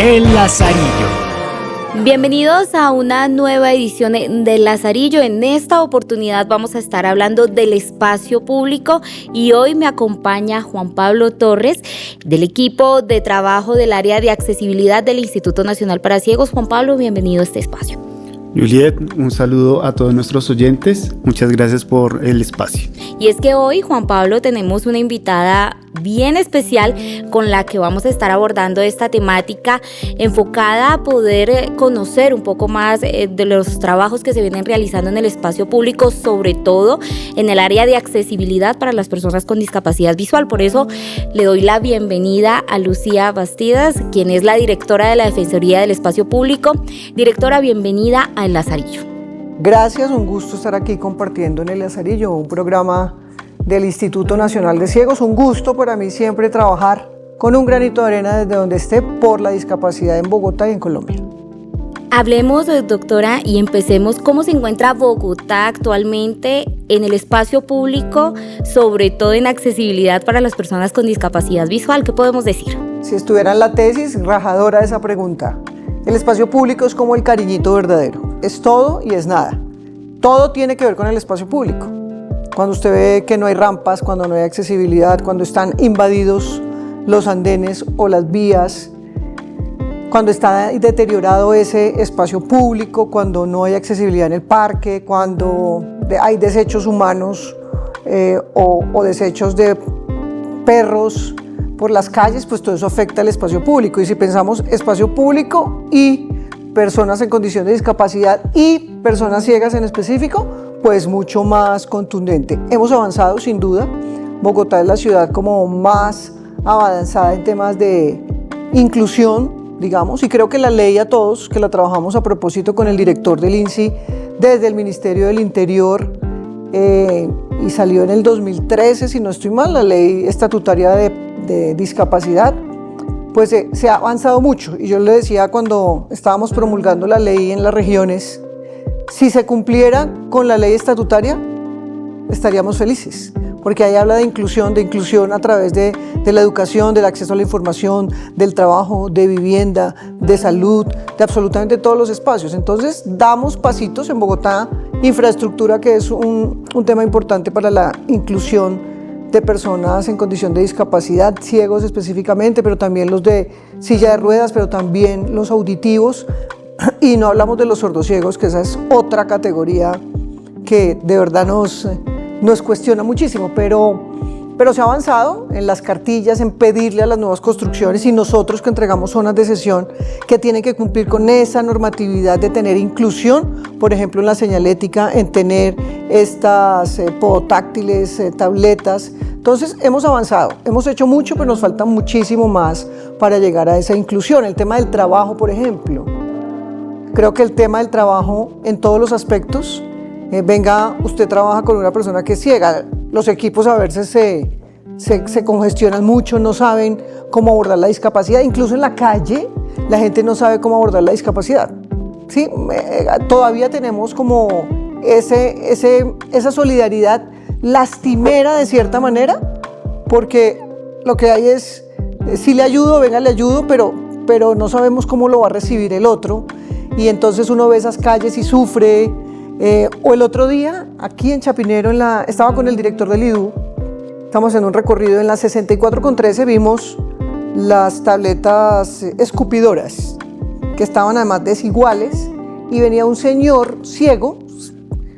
El Lazarillo. Bienvenidos a una nueva edición del Lazarillo. En esta oportunidad vamos a estar hablando del espacio público y hoy me acompaña Juan Pablo Torres del equipo de trabajo del área de accesibilidad del Instituto Nacional para Ciegos. Juan Pablo, bienvenido a este espacio. Juliet, un saludo a todos nuestros oyentes. Muchas gracias por el espacio. Y es que hoy, Juan Pablo, tenemos una invitada bien especial con la que vamos a estar abordando esta temática enfocada a poder conocer un poco más de los trabajos que se vienen realizando en el espacio público, sobre todo en el área de accesibilidad para las personas con discapacidad visual. Por eso le doy la bienvenida a Lucía Bastidas, quien es la directora de la Defensoría del Espacio Público. Directora, bienvenida a El Lazarillo. Gracias, un gusto estar aquí compartiendo en El Lazarillo, un programa del Instituto Nacional de Ciegos. Un gusto para mí siempre trabajar con un granito de arena desde donde esté por la discapacidad en Bogotá y en Colombia. Hablemos, doctora, y empecemos. ¿Cómo se encuentra Bogotá actualmente en el espacio público, sobre todo en accesibilidad para las personas con discapacidad visual? ¿Qué podemos decir? Si estuviera en la tesis, rajadora esa pregunta. El espacio público es como el cariñito verdadero. Es todo y es nada. Todo tiene que ver con el espacio público. Cuando usted ve que no hay rampas, cuando no hay accesibilidad, cuando están invadidos los andenes o las vías, cuando está deteriorado ese espacio público, cuando no hay accesibilidad en el parque, cuando hay desechos humanos o desechos de perros por las calles, pues todo eso afecta al espacio público. Y si pensamos espacio público y personas en condición de discapacidad y personas ciegas en específico, pues mucho más contundente. Hemos avanzado sin duda. Bogotá es la ciudad como más avanzada en temas de inclusión, digamos, y creo que la ley a todos, que la trabajamos a propósito con el director del INSI desde el Ministerio del Interior, y salió en el 2013, si no estoy mal, la ley estatutaria de discapacidad, pues se ha avanzado mucho. Y yo le decía cuando estábamos promulgando la ley en las regiones, si se cumpliera con la ley estatutaria, estaríamos felices, porque ahí habla de inclusión a través de la educación, del acceso a la información, del trabajo, de vivienda, de salud, de absolutamente todos los espacios. Entonces, damos pasitos en Bogotá, infraestructura, que es un tema importante para la inclusión de personas en condición de discapacidad, ciegos específicamente, pero también los de silla de ruedas, pero también los auditivos. Y no hablamos de los sordociegos, que esa es otra categoría que de verdad nos cuestiona muchísimo, pero se ha avanzado en las cartillas, en pedirle a las nuevas construcciones y nosotros que entregamos zonas de sesión que tienen que cumplir con esa normatividad de tener inclusión, por ejemplo en la señalética, en tener estas podotáctiles, tabletas. Entonces hemos avanzado, hemos hecho mucho, pero nos falta muchísimo más para llegar a esa inclusión. El tema del trabajo, por ejemplo. Creo que el tema del trabajo en todos los aspectos, venga, usted trabaja con una persona que es ciega, los equipos a veces se congestionan mucho, no saben cómo abordar la discapacidad, incluso en la calle la gente no sabe cómo abordar la discapacidad. ¿Sí? Todavía tenemos como esa solidaridad lastimera de cierta manera, porque lo que hay es, sí le ayudo, venga, le ayudo, pero no sabemos cómo lo va a recibir el otro. Y entonces uno ve esas calles y sufre. O el otro día, aquí en Chapinero, estaba con el director del IDU, estamos en un recorrido en la 64 con 13, vimos las tabletas escupidoras, que estaban además desiguales, y venía un señor ciego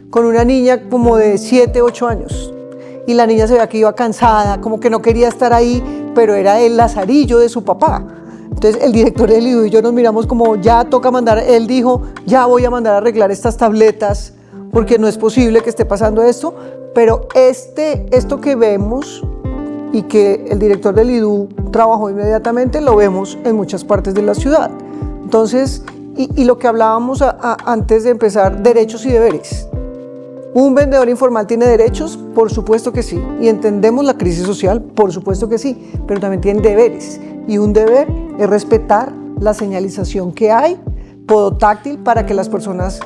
con una niña como de 7, 8 años. Y la niña se veía que iba cansada, como que no quería estar ahí, pero era el lazarillo de su papá. Entonces el director del IDU y yo nos miramos como ya toca mandar, él dijo ya voy a mandar a arreglar estas tabletas porque no es posible que esté pasando esto, pero esto que vemos y que el director del IDU trabajó inmediatamente lo vemos en muchas partes de la ciudad. Entonces, y lo que hablábamos antes de empezar, derechos y deberes. ¿Un vendedor informal tiene derechos? Por supuesto que sí. ¿Y entendemos la crisis social? Por supuesto que sí. Pero también tienen deberes. Y un deber es respetar la señalización que hay, podotáctil, para que las personas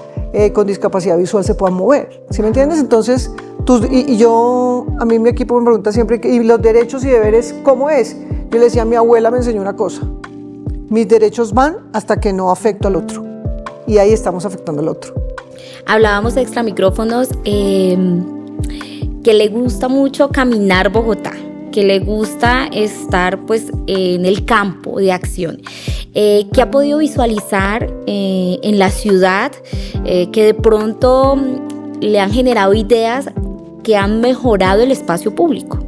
con discapacidad visual se puedan mover. ¿Sí me entiendes? Entonces, a mí mi equipo me pregunta siempre, ¿y los derechos y deberes cómo es? Yo le decía, mi abuela me enseñó una cosa. mis derechos van hasta que no afecto al otro. Y ahí estamos afectando al otro. Hablábamos extra micrófonos que le gusta mucho caminar Bogotá, que le gusta estar pues en el campo de acción. ¿Qué ha podido visualizar en la ciudad que de pronto le han generado ideas que han mejorado el espacio público?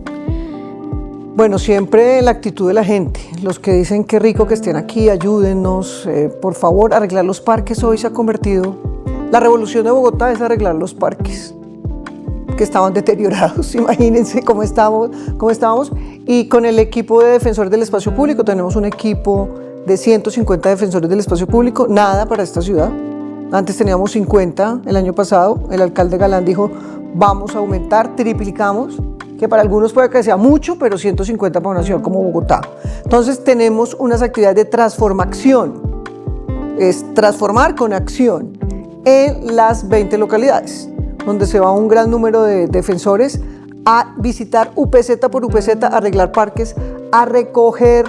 Bueno, siempre la actitud de la gente, los que dicen qué rico que estén aquí, ayúdennos, por favor, arreglar los parques. Hoy se ha convertido, la revolución de Bogotá es arreglar los parques, que estaban deteriorados, imagínense cómo estábamos, y con el equipo de defensores del espacio público, tenemos un equipo de 150 defensores del espacio público, nada para esta ciudad. Antes teníamos 50 el año pasado, el alcalde Galán dijo, vamos a aumentar, triplicamos, que para algunos puede que sea mucho, pero 150 para una ciudad como Bogotá. Entonces tenemos unas actividades de transformación, es transformar con acción en las 20 localidades, donde se va un gran número de defensores a visitar UPZ por UPZ, a arreglar parques, a recoger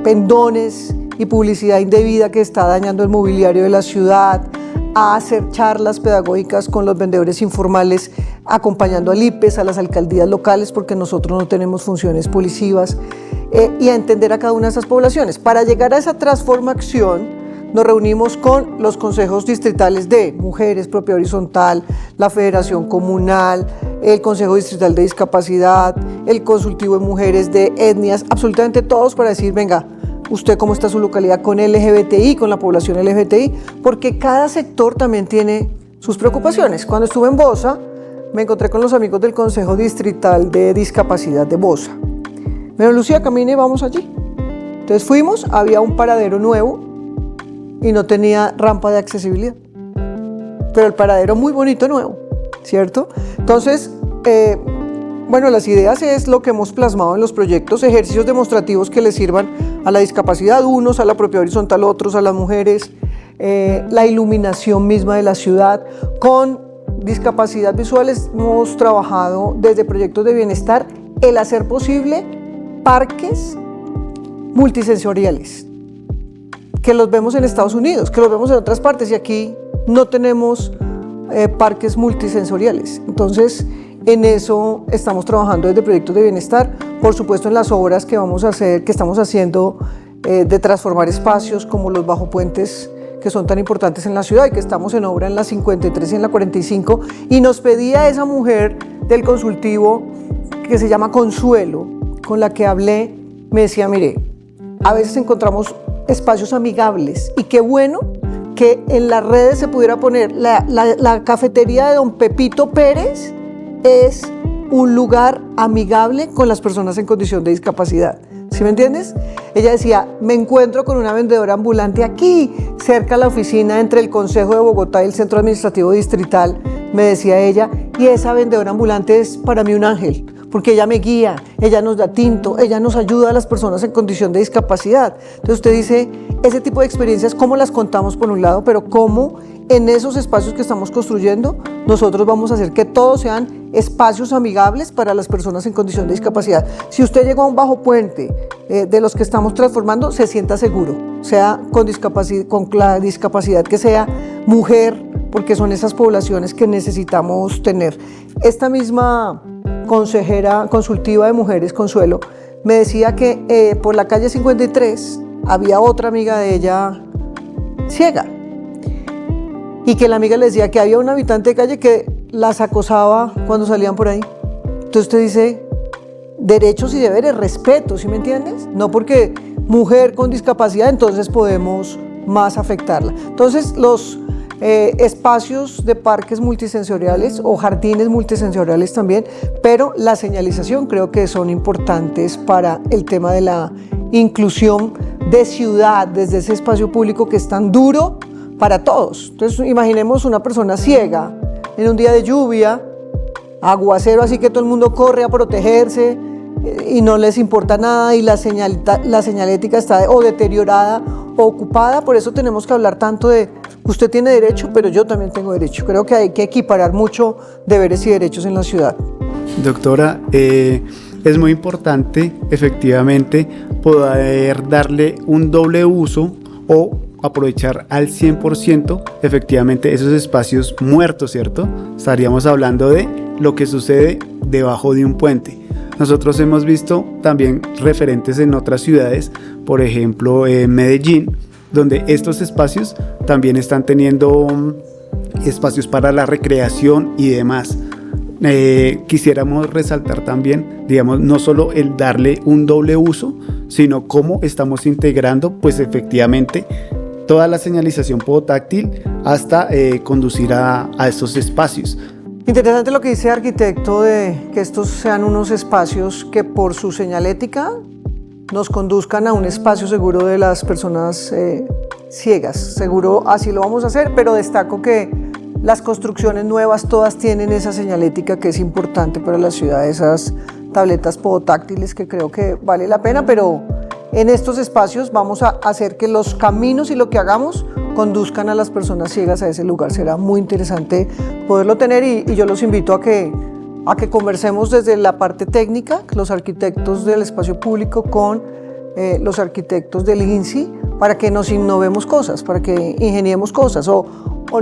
pendones y publicidad indebida que está dañando el mobiliario de la ciudad, a hacer charlas pedagógicas con los vendedores informales, acompañando al IPES, a las alcaldías locales, porque nosotros no tenemos funciones policivas, y a entender a cada una de esas poblaciones. Para llegar a esa transformación, nos reunimos con los consejos distritales de Mujeres, Propiedad Horizontal, la Federación Comunal, el Consejo Distrital de Discapacidad, el Consultivo de Mujeres de Etnias, absolutamente todos para decir, venga, usted cómo está su localidad con LGBTI, con la población LGBTI, porque cada sector también tiene sus preocupaciones. Cuando estuve en Bosa, me encontré con los amigos del Consejo Distrital de Discapacidad de Bosa. Me dijo, Lucía, camine, vamos allí. Entonces fuimos, había un paradero nuevo y no tenía rampa de accesibilidad. Pero el paradero muy bonito nuevo, ¿cierto? Entonces, bueno, las ideas es lo que hemos plasmado en los proyectos, ejercicios demostrativos que les sirvan a la discapacidad, unos a la propiedad horizontal, otros a las mujeres, la iluminación misma de la ciudad. Con discapacidad visuales hemos trabajado desde proyectos de bienestar el hacer posible parques multisensoriales, que los vemos en Estados Unidos, que los vemos en otras partes y aquí no tenemos parques multisensoriales. Entonces, en eso estamos trabajando desde proyectos de bienestar, por supuesto en las obras que vamos a hacer, que estamos haciendo de transformar espacios como los bajopuentes que son tan importantes en la ciudad y que estamos en obra en la 53 y en la 45, y nos pedía esa mujer del consultivo que se llama Consuelo, con la que hablé, me decía, mire, a veces encontramos espacios amigables y qué bueno que en las redes se pudiera poner la cafetería de don Pepito Pérez es un lugar amigable con las personas en condición de discapacidad. ¿Sí me entiendes? Ella decía, me encuentro con una vendedora ambulante aquí, cerca de la oficina entre el Consejo de Bogotá y el Centro Administrativo Distrital, me decía ella, y esa vendedora ambulante es para mí un ángel, porque ella me guía, ella nos da tinto, ella nos ayuda a las personas en condición de discapacidad. Entonces usted dice, ese tipo de experiencias, ¿cómo las contamos por un lado? Pero ¿cómo en esos espacios que estamos construyendo nosotros vamos a hacer que todos sean espacios amigables para las personas en condición de discapacidad? Si usted llega a un bajo puente de los que estamos transformando, se sienta seguro, sea con la discapacidad que sea, mujer, porque son esas poblaciones que necesitamos tener. Esta misma consejera consultiva de mujeres, Consuelo, me decía que por la calle 53 había otra amiga de ella ciega y que la amiga le decía que había un habitante de calle que las acosaba cuando salían por ahí. Entonces usted dice, derechos y deberes, respeto, ¿sí me entiendes? No porque mujer con discapacidad entonces podemos más afectarla. Entonces los espacios de parques multisensoriales o jardines multisensoriales también, pero la señalización creo que son importantes para el tema de la inclusión de ciudad desde ese espacio público que es tan duro para todos. Entonces imaginemos una persona ciega en un día de lluvia, aguacero, así que todo el mundo corre a protegerse y no les importa nada y la señalética está o deteriorada o ocupada. Por eso tenemos que hablar tanto de usted tiene derecho, pero yo también tengo derecho. Creo que hay que equiparar mucho deberes y derechos en la ciudad. Doctora, es muy importante efectivamente poder darle un doble uso o aprovechar al 100% efectivamente esos espacios muertos, ¿cierto? Estaríamos hablando de lo que sucede debajo de un puente. Nosotros hemos visto también referentes en otras ciudades, por ejemplo en Medellín, donde estos espacios también están teniendo espacios para la recreación y demás. Quisiéramos resaltar también, digamos, no solo el darle un doble uso, sino cómo estamos integrando, pues efectivamente, toda la señalización podotáctil hasta conducir a estos espacios. Interesante lo que dice el arquitecto de que estos sean unos espacios que por su señalética nos conduzcan a un espacio seguro de las personas ciegas. Seguro así lo vamos a hacer, pero destaco que las construcciones nuevas todas tienen esa señalética que es importante para la ciudad, esas tabletas podotáctiles que creo que vale la pena, pero en estos espacios vamos a hacer que los caminos y lo que hagamos conduzcan a las personas ciegas a ese lugar. Será muy interesante poderlo tener y yo los invito a que conversemos desde la parte técnica, los arquitectos del espacio público con los arquitectos del INSI, para que nos innovemos cosas, para que ingeniemos cosas, o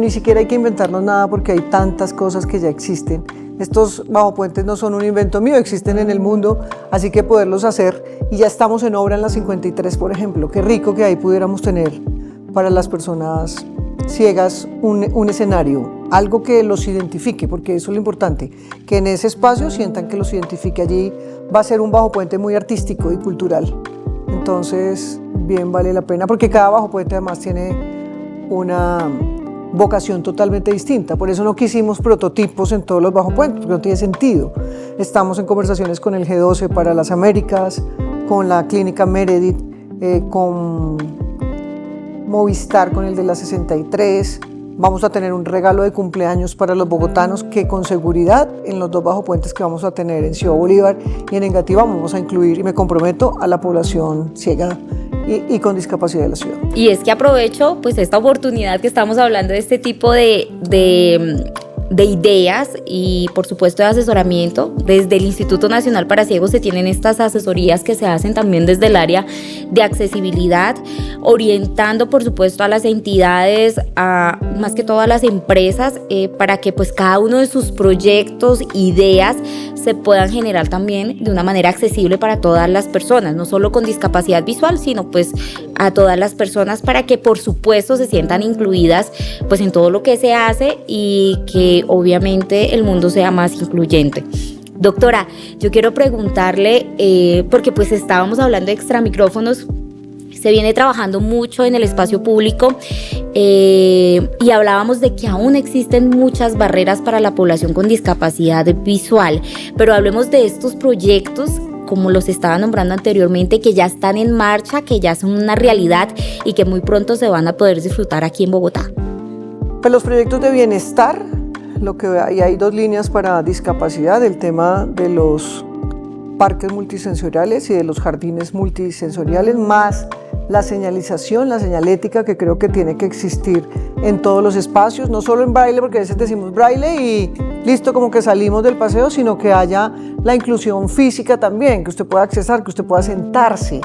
ni siquiera hay que inventarnos nada porque hay tantas cosas que ya existen. Estos bajopuentes no son un invento mío, existen en el mundo, así que poderlos hacer, y ya estamos en obra en la 53, por ejemplo. Qué rico que ahí pudiéramos tener para las personas ciegas un escenario, algo que los identifique, porque eso es lo importante, que en ese espacio sientan que los identifique. Allí va a ser un bajopuente muy artístico y cultural, entonces bien vale la pena, porque cada bajopuente además tiene una vocación totalmente distinta. Por eso no quisimos prototipos en todos los bajopuentes, porque no tiene sentido. Estamos en conversaciones con el G12 para las Américas, con la Clínica Meredith, con Movistar, con el de la 63. Vamos a tener un regalo de cumpleaños para los bogotanos que con seguridad en los dos bajopuentes que vamos a tener en Ciudad Bolívar y en Engativá vamos a incluir, y me comprometo, a la población ciega y con discapacidad de la ciudad. Y es que aprovecho pues esta oportunidad que estamos hablando de este tipo de ideas y por supuesto de asesoramiento. Desde el Instituto Nacional para Ciegos se tienen estas asesorías que se hacen también desde el área de accesibilidad, orientando por supuesto a las entidades, a más que todo a las empresas, para que pues cada uno de sus proyectos, ideas se puedan generar también de una manera accesible para todas las personas, no solo con discapacidad visual, sino pues a todas las personas, para que por supuesto se sientan incluidas pues en todo lo que se hace y que obviamente el mundo sea más incluyente. Doctora, yo quiero preguntarle, porque pues estábamos hablando de extramicrófonos, se viene trabajando mucho en el espacio público y hablábamos de que aún existen muchas barreras para la población con discapacidad visual, pero hablemos de estos proyectos, como los estaba nombrando anteriormente, que ya están en marcha, que ya son una realidad y que muy pronto se van a poder disfrutar aquí en Bogotá. Pues los proyectos de bienestar, lo que hay dos líneas para discapacidad: el tema de los parques multisensoriales y de los jardines multisensoriales, más la señalización, la señalética, que creo que tiene que existir en todos los espacios, no solo en braille, porque a veces decimos braille y listo, como que salimos del paseo, sino que haya la inclusión física también, que usted pueda accesar, que usted pueda sentarse.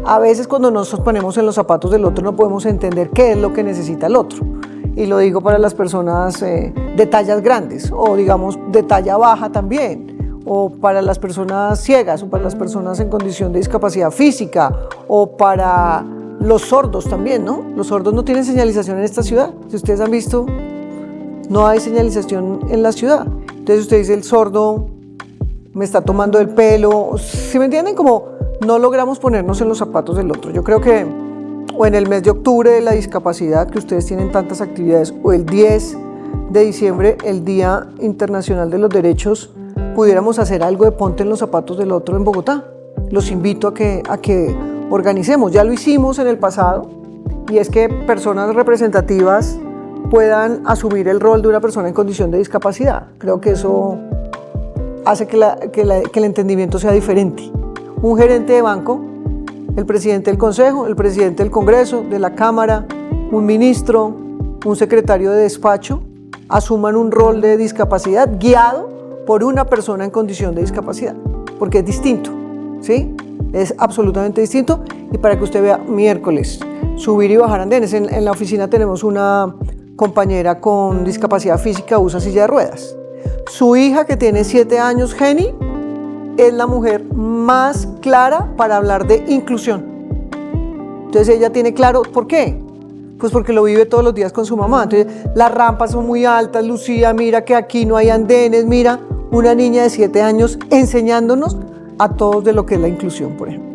A veces cuando nos ponemos en los zapatos del otro no podemos entender qué es lo que necesita el otro. Y lo digo para las personas de tallas grandes, o digamos de talla baja también, o para las personas ciegas, o para las personas en condición de discapacidad física, o para los sordos también, ¿no? Los sordos no tienen señalización en esta ciudad. Si ustedes han visto, no hay señalización en la ciudad. Entonces usted dice, el sordo me está tomando el pelo. ¿Sí me entienden? Como no logramos ponernos en los zapatos del otro. Yo creo que o en el mes de octubre de la discapacidad, que ustedes tienen tantas actividades, o el 10 de diciembre, el Día Internacional de los Derechos, pudiéramos hacer algo de ponte en los zapatos del otro en Bogotá. Los invito a que organicemos. Ya lo hicimos en el pasado, y es que personas representativas puedan asumir el rol de una persona en condición de discapacidad. Creo que eso hace que el entendimiento sea diferente. Un gerente de banco, el presidente del consejo, el presidente del Congreso, de la Cámara, un ministro, un secretario de despacho, asuman un rol de discapacidad guiado por una persona en condición de discapacidad, porque es distinto. ¿sí? Es absolutamente distinto. Y para que usted vea, miércoles, subir y bajar andenes. En la oficina tenemos una compañera con discapacidad física, usa silla de ruedas. Su hija, que tiene 7 años, Jenny, es la mujer más clara para hablar de inclusión. Entonces ella tiene claro, ¿por qué? Pues porque lo vive todos los días con su mamá. Entonces las rampas son muy altas, Lucía, mira que aquí no hay andenes, mira, una niña de 7 años enseñándonos a todos de lo que es la inclusión, por ejemplo.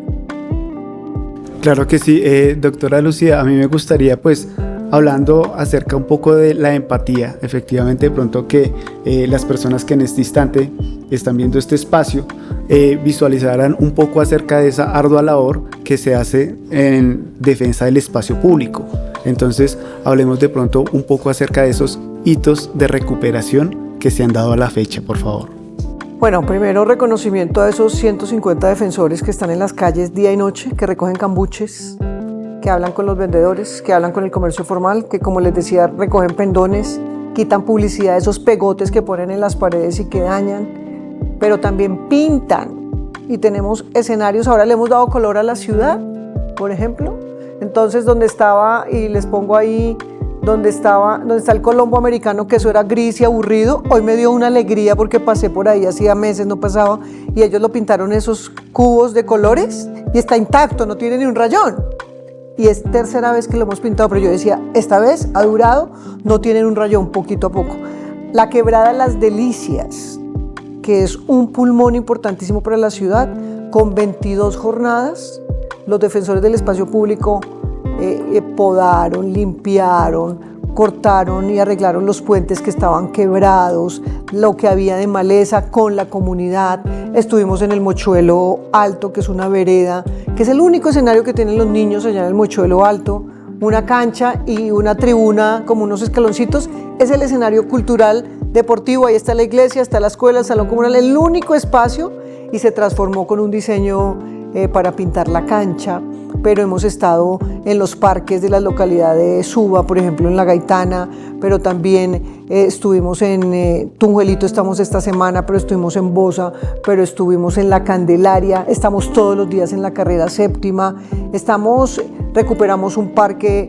Claro que sí, doctora Lucía, a mí me gustaría pues hablando acerca un poco de la empatía, efectivamente de pronto que las personas que en este instante están viendo este espacio visualizarán un poco acerca de esa ardua labor que se hace en defensa del espacio público. Entonces hablemos de pronto un poco acerca de esos hitos de recuperación que se han dado a la fecha, por favor. Bueno, primero reconocimiento a esos 150 defensores que están en las calles día y noche, que recogen cambuches, que hablan con los vendedores, que hablan con el comercio formal, que como les decía, recogen pendones, quitan publicidad de esos pegotes que ponen en las paredes y que dañan, pero también pintan. Y tenemos escenarios, ahora le hemos dado color a la ciudad, por ejemplo. Entonces, donde estaba, y les pongo ahí, donde está el Colombo americano, que eso era gris y aburrido, hoy me dio una alegría porque pasé por ahí, hacía meses no pasaba, y ellos lo pintaron esos cubos de colores y está intacto, no tiene ni un rayón. Y es tercera vez que lo hemos pintado, pero yo decía, esta vez ha durado, no tienen un rayón, poquito a poco. La quebrada Las Delicias, que es un pulmón importantísimo para la ciudad, con 22 jornadas, los defensores del espacio público podaron, limpiaron, cortaron y arreglaron los puentes que estaban quebrados, lo que había de maleza con la comunidad. Estuvimos en el Mochuelo Alto, que es una vereda, que es el único escenario que tienen los niños allá en el Mochuelo Alto, una cancha y una tribuna como unos escaloncitos. Es el escenario cultural deportivo, ahí está la iglesia, está la escuela, el salón comunal, el único espacio, y se transformó con un diseño para pintar la cancha. Pero hemos estado en los parques de la localidad de Suba, por ejemplo en La Gaitana, pero también estuvimos en Tunjuelito, estamos esta semana, pero estuvimos en Bosa, pero estuvimos en La Candelaria, estamos todos los días en la carrera séptima, recuperamos un parque,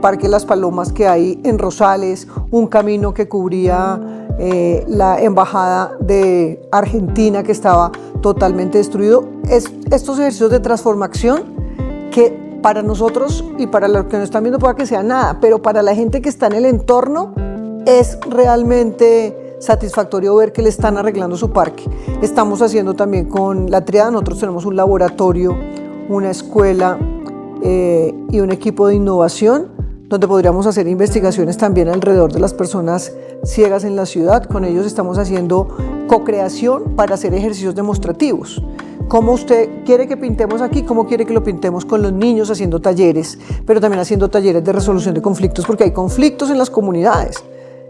Parque Las Palomas que hay en Rosales, un camino que cubría la embajada de Argentina que estaba totalmente destruido. Estos ejercicios de transformación que para nosotros y para los que nos están viendo pueda que sea nada, pero para la gente que está en el entorno es realmente satisfactorio ver que le están arreglando su parque. Estamos haciendo también con la Triada, nosotros tenemos un laboratorio, una escuela y un equipo de innovación donde podríamos hacer investigaciones también alrededor de las personas ciegas en la ciudad. Con ellos estamos haciendo co-creación para hacer ejercicios demostrativos. ¿Cómo usted quiere que pintemos aquí? ¿Cómo quiere que lo pintemos con los niños haciendo talleres? Pero también haciendo talleres de resolución de conflictos, porque hay conflictos en las comunidades.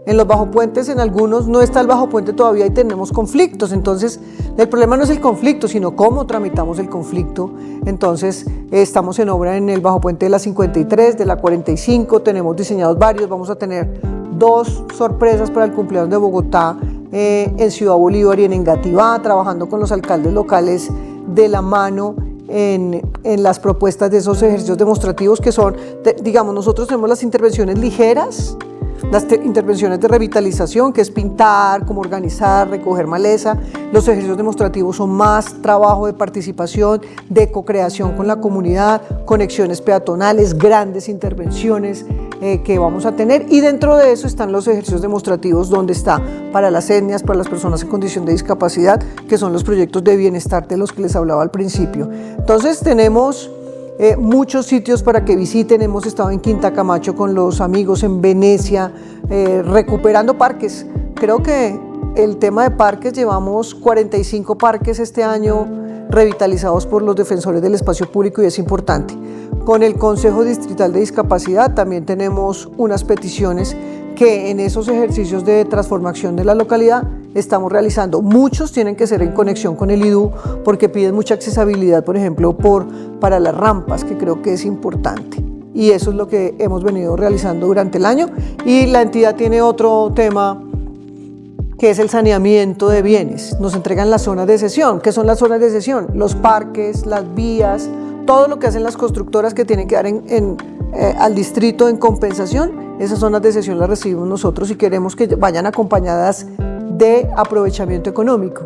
En los bajopuentes, en algunos no está el bajopuente todavía y tenemos conflictos. Entonces, el problema no es el conflicto, sino cómo tramitamos el conflicto. Entonces, estamos en obra en el bajopuente de la 53, de la 45, tenemos diseñados varios. Vamos a tener 2 sorpresas para el cumpleaños de Bogotá, en Ciudad Bolívar y en Engativá, trabajando con los alcaldes locales de la mano en las propuestas de esos ejercicios demostrativos que son, digamos, nosotros tenemos las intervenciones ligeras, las intervenciones de revitalización, que es pintar, como organizar, recoger maleza. Los ejercicios demostrativos son más trabajo de participación, de co-creación con la comunidad, conexiones peatonales, grandes intervenciones que vamos a tener, y dentro de eso están los ejercicios demostrativos donde está para las etnias, para las personas en condición de discapacidad, que son los proyectos de bienestar de los que les hablaba al principio. Entonces tenemos muchos sitios para que visiten. Hemos estado en Quinta Camacho con los amigos, en Venecia, recuperando parques. Creo que el tema de parques, llevamos 45 parques este año revitalizados por los defensores del espacio público, y es importante. Con el Consejo Distrital de Discapacidad también tenemos unas peticiones que en esos ejercicios de transformación de la localidad estamos realizando. Muchos tienen que ser en conexión con el IDU porque piden mucha accesibilidad, por ejemplo, para las rampas, que creo que es importante. Y eso es lo que hemos venido realizando durante el año. Y la entidad tiene otro tema que es el saneamiento de bienes. Nos entregan las zonas de cesión. ¿Qué son las zonas de cesión? Los parques, las vías, todo lo que hacen las constructoras que tienen que dar al distrito en compensación. Esas zonas de cesión las recibimos nosotros y queremos que vayan acompañadas de aprovechamiento económico.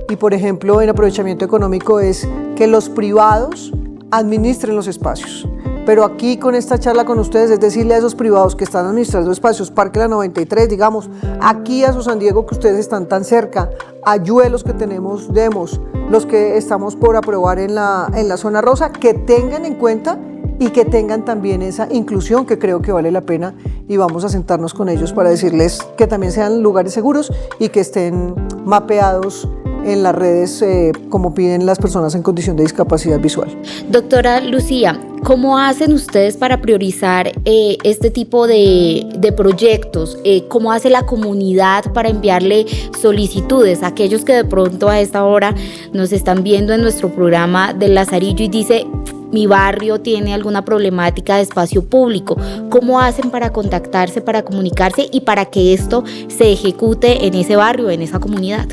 Y por ejemplo, en aprovechamiento económico es que los privados administren los espacios. Pero aquí con esta charla con ustedes es decirle a esos privados que están administrando espacios, Parque La 93, digamos, aquí a su San Diego que ustedes están tan cerca, Ayuelos que tenemos, Demos, los que estamos por aprobar en la zona rosa, que tengan en cuenta y que tengan también esa inclusión que creo que vale la pena, y vamos a sentarnos con ellos para decirles que también sean lugares seguros y que estén mapeados en las redes como piden las personas en condición de discapacidad visual. Doctora Lucía, ¿cómo hacen ustedes para priorizar este tipo de proyectos? ¿Cómo hace la comunidad para enviarle solicitudes a aquellos que de pronto a esta hora nos están viendo en nuestro programa del Lazarillo y dice: mi barrio tiene alguna problemática de espacio público? ¿Cómo hacen para contactarse, para comunicarse y para que esto se ejecute en ese barrio, en esa comunidad?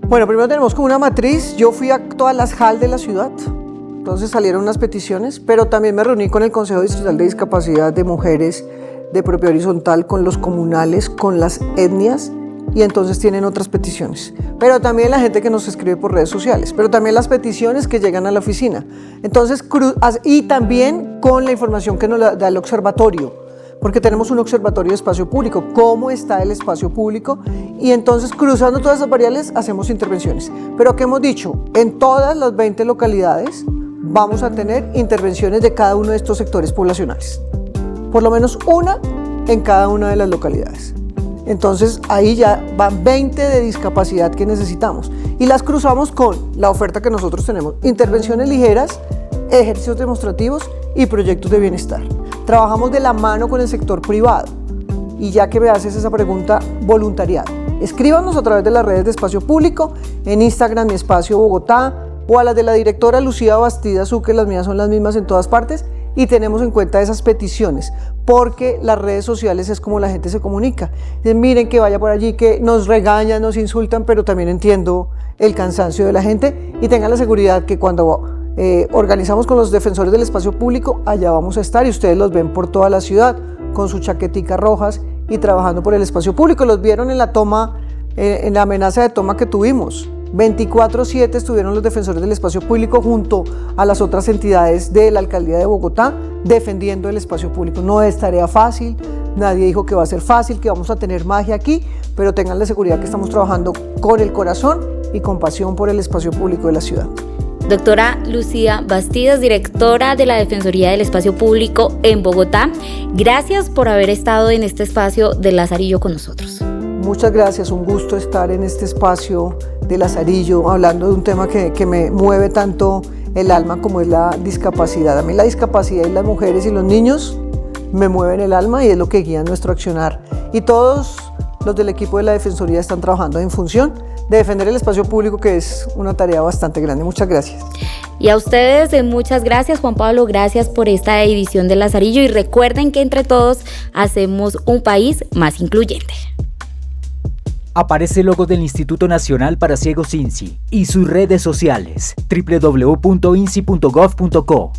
Bueno, primero tenemos como una matriz. Yo fui a todas las HAL de la ciudad, entonces salieron unas peticiones, pero también me reuní con el Consejo Distrital de Discapacidad de Mujeres de Propiedad Horizontal, con los comunales, con las etnias, y entonces tienen otras peticiones. Pero también la gente que nos escribe por redes sociales, pero también las peticiones que llegan a la oficina. Entonces, y también con la información que nos da el observatorio, porque tenemos un observatorio de espacio público, cómo está el espacio público, y entonces cruzando todas esas variables hacemos intervenciones. Pero ¿qué hemos dicho? En todas las 20 localidades vamos a tener intervenciones de cada uno de estos sectores poblacionales, por lo menos una en cada una de las localidades. Entonces ahí ya van 20 de discapacidad que necesitamos y las cruzamos con la oferta que nosotros tenemos: intervenciones ligeras, ejercicios demostrativos y proyectos de bienestar. Trabajamos de la mano con el sector privado. Y ya que me haces esa pregunta, voluntariado. Escríbanos a través de las redes de Espacio Público, en Instagram Mi Espacio Bogotá, o a las de la directora Lucía Bastida Sucre, las mías son las mismas en todas partes, y tenemos en cuenta esas peticiones, porque las redes sociales es como la gente se comunica. Dicen: miren, que vaya por allí, que nos regañan, nos insultan, pero también entiendo el cansancio de la gente, y tengan la seguridad que cuando organizamos con los defensores del espacio público, allá vamos a estar, y ustedes los ven por toda la ciudad con sus chaqueticas rojas y trabajando por el espacio público. Los vieron en la toma, en la amenaza de toma que tuvimos. 24/7 estuvieron los defensores del espacio público junto a las otras entidades de la alcaldía de Bogotá defendiendo el espacio público. No es tarea fácil, nadie dijo que va a ser fácil, que vamos a tener magia aquí, pero tengan la seguridad que estamos trabajando con el corazón y con pasión por el espacio público de la ciudad. Doctora Lucía Bastidas, directora de la Defensoría del Espacio Público en Bogotá, gracias por haber estado en este espacio de Lazarillo con nosotros. Muchas gracias, un gusto estar en este espacio de Lazarillo hablando de un tema que me mueve tanto el alma como es la discapacidad. A mí la discapacidad y las mujeres y los niños me mueven el alma y es lo que guía nuestro accionar. Y todos los del equipo de la Defensoría están trabajando en función de defender el espacio público, que es una tarea bastante grande. Muchas gracias. Y a ustedes, muchas gracias, Juan Pablo, gracias por esta edición de Lazarillo, y recuerden que entre todos hacemos un país más incluyente. Aparece el logo del Instituto Nacional para Ciegos INSI y sus redes sociales: www.insi.gov.co.